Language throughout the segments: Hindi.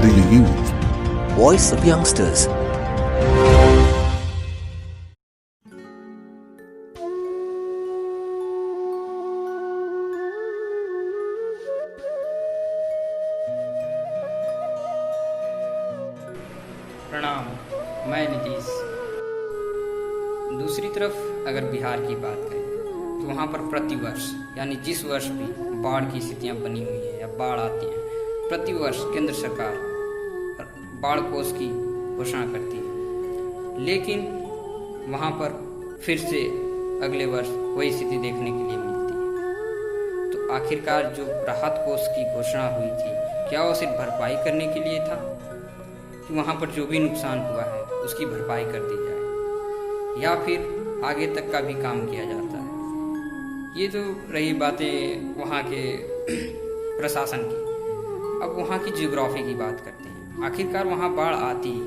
the youth. Voice of Youngsters. प्रणाम, मैं नीतीश। दूसरी तरफ अगर बिहार की बात करें तो वहाँ पर प्रतिवर्ष यानी जिस वर्ष भी बाढ़ की स्थितियाँ बनी हुई है या बाढ़ आती है, प्रतिवर्ष केंद्र सरकार बाढ़ कोष की घोषणा करती है, लेकिन वहाँ पर फिर से अगले वर्ष वही स्थिति देखने के लिए मिलती है। तो आखिरकार जो राहत कोष की घोषणा हुई थी, क्या वो सिर्फ भरपाई करने के लिए था कि वहाँ पर जो भी नुकसान हुआ है उसकी भरपाई कर दी जाए, या फिर आगे तक का भी काम किया जाता है? ये तो रही बातें वहाँ के प्रशासन की। अब वहाँ की जियोग्राफी की बात करते हैं। आखिरकार वहाँ बाढ़ आती ही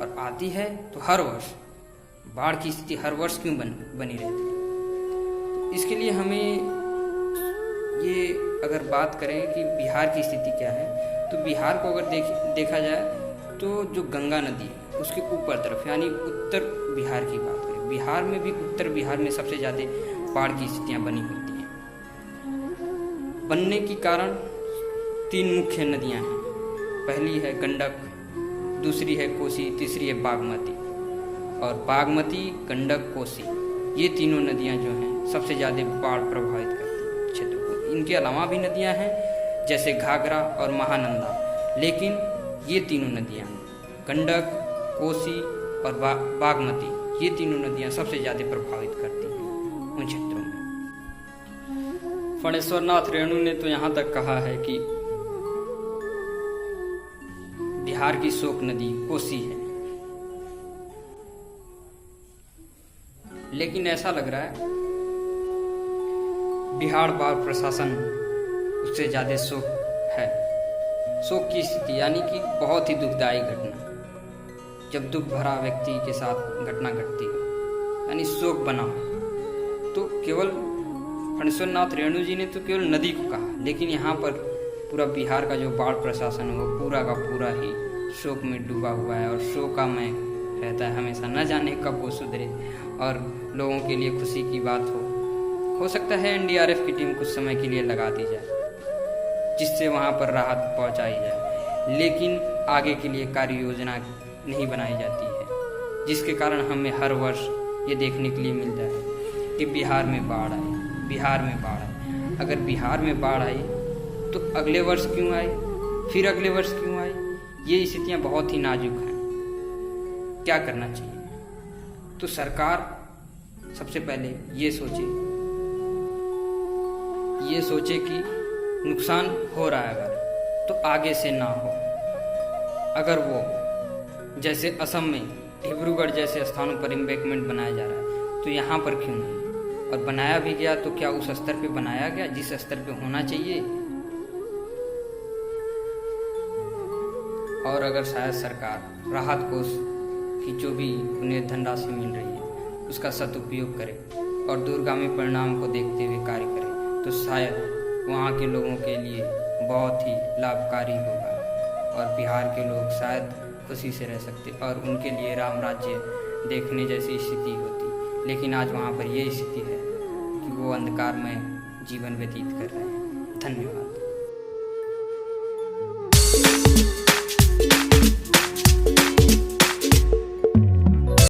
और आती है तो हर वर्ष बाढ़ की स्थिति हर वर्ष क्यों बनी रहती है? तो इसके लिए हमें ये अगर बात करें कि बिहार की स्थिति क्या है, तो बिहार को अगर देखा जाए तो जो गंगा नदी है उसके ऊपर तरफ यानी उत्तर बिहार की बात करें, बिहार में भी उत्तर बिहार में सबसे ज़्यादा बाढ़ की स्थितियाँ बनी होती हैं। बनने की कारण तीन मुख्य नदियाँ हैं। पहली है गंडक, दूसरी है कोसी, तीसरी है बागमती। और बागमती, गंडक, कोसी ये तीनों नदियाँ जो हैं सबसे ज़्यादा बाढ़ प्रभावित करती हैं क्षेत्र को। इनके अलावा भी नदियाँ हैं जैसे घाघरा और महानंदा, लेकिन ये तीनों नदियाँ गंडक, कोसी और बागमती ये तीनों नदियाँ सबसे ज़्यादा प्रभावित करती हैं उन क्षेत्रों में। फणेश्वर नाथ रेणु ने तो यहाँ तक कहा है कि बिहार की शोक नदी कोसी है, लेकिन ऐसा लग रहा है बिहार बाढ़ प्रशासन उससे ज़्यादा शोक है। शोक की स्थिति यानी कि बहुत ही दुखदायी घटना, जब दुख भरा व्यक्ति के साथ घटना घटती है यानी शोक बना, तो केवल फणेश्वर नाथ रेणु जी ने तो केवल नदी को कहा, लेकिन यहाँ पर पूरा बिहार का जो बाढ़ प्रशासन है वो पूरा का पूरा ही शोक में डूबा हुआ है और शोकामय रहता है हमेशा। न जाने कब वो सुधरे और लोगों के लिए खुशी की बात हो सकता है एनडीआरएफ की टीम कुछ समय के लिए लगा दी जाए जिससे वहाँ पर राहत पहुँचाई जाए, लेकिन आगे के लिए कार्य योजना नहीं बनाई जाती है, जिसके कारण हमें हर वर्ष ये देखने के लिए मिलता है कि बिहार में बाढ़ आई, बिहार में बाढ़ आई। अगर बिहार में बाढ़ आई तो अगले वर्ष क्यों आई, फिर अगले वर्ष क्यों आई? ये स्थितियाँ बहुत ही नाजुक हैं। क्या करना चाहिए? तो सरकार सबसे पहले ये सोचे कि नुकसान हो रहा है अगर तो आगे से ना हो। अगर वो जैसे असम में डिब्रूगढ़ जैसे स्थानों पर एम्बैंकमेंट बनाया जा रहा है तो यहाँ पर क्यों नहीं? और बनाया भी गया तो क्या उस स्तर पे बनाया गया जिस स्तर पे होना चाहिए? और अगर शायद सरकार राहत कोष की जो भी उन्हें धनराशि मिल रही है उसका सदुपयोग करे और दूरगामी परिणाम को देखते हुए कार्य करे तो शायद वहाँ के लोगों के लिए बहुत ही लाभकारी होगा और बिहार के लोग शायद खुशी से रह सकते और उनके लिए राम राज्य देखने जैसी स्थिति होती। लेकिन आज वहाँ पर ये स्थिति है कि वो अंधकार में जीवन व्यतीत कर रहे हैं। धन्यवाद।